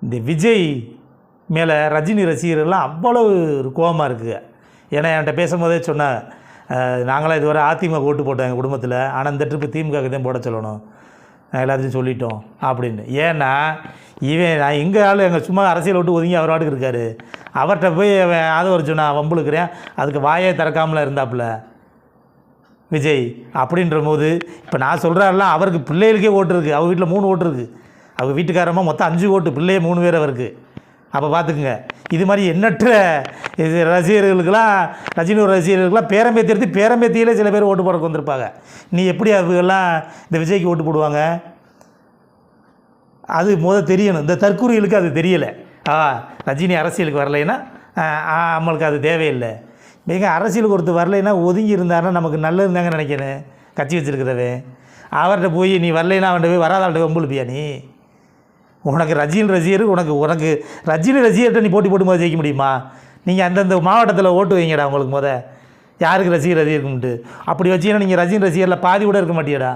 இந்த விஜய் மேலே ரஜினி ரசிகர்கள்லாம் அவ்வளவு ஒரு கோபமாக இருக்குது. ஏன்னா என்கிட்ட பேசும்போதே சொன்னேன், நாங்களாம் இதுவரை அதிமுக ஓட்டு போட்டோம் எங்கள் குடும்பத்தில், ஆனால் இந்த ட்ரிப்பு திமுகவுக்கு தான் போட சொல்லணும், எல்லாத்தையும் சொல்லிட்டோம் அப்படின்னு. ஏன்னா நான் எங்கள் ஆள் எங்கள் சும்மா அரசியல் விட்டு ஒதுங்கி அவர் வாட்டுக்கு இருக்கார். அவர்கிட்ட போய் ஆதரவு சொன்னால் வம்புழுக்கிறேன், அதுக்கு வாயே திறக்காமலாம் இருந்தாப்புல விஜய். அப்படின்ற போது இப்போ நான் சொல்கிறாருலாம், அவருக்கு பிள்ளைகளுக்கே ஓட்டு இருக்குது, அவர் வீட்டில் 3 ஓட்டு இருக்குது, அவங்க வீட்டுக்காரமாக மொத்தம் 5 ஓட்டு, பிள்ளையே 3 பேர் அவருக்கு. அப்போ பார்த்துக்குங்க, இது மாதிரி எண்ணற்ற இது ரசிகர்களுக்கெல்லாம், ரஜினி ரசிகர்களுக்கெல்லாம் பேரம்பேத்தியிலே சில பேர் ஓட்டு போடக்கு வந்திருப்பாங்க. நீ எப்படி அவங்கெல்லாம் இந்த விஜய்க்கு ஓட்டு போடுவாங்க? அது தெரியணும். இந்த தற்கூறிகளுக்கு அது தெரியலை. ரஜினி அரசியலுக்கு வரலைன்னா நம்மளுக்கு அது தேவையில்லை. மிக அரசியலுக்கு ஒருத்தர் வரலைன்னா ஒதுங்கி இருந்தாருன்னா நமக்கு நல்லது தாங்க நினைக்கிறேன். கட்சி வச்சுருக்கிறவன் அவர்கிட்ட போய் நீ வரலைன்னா அவன்கிட்ட போய் வராதாள்கிட்ட வம்புழுப்பியா நீ? உனக்கு ரஜினி ரசிகர், உனக்கு ரஜினி ரசிகர்கிட்ட நீ போட்டி போட்டு ஜெயிக்க முடியுமா? நீங்கள் அந்தந்த மாவட்டத்தில் ஓட்டு வைங்கடா உங்களுக்கு யாருக்கு ரசிகர் இருக்கும்ட்டு. அப்படி வச்சிங்கன்னா நீங்கள் ரஜினி ரசிகரில் பாதி கூட இருக்க மாட்டியடா.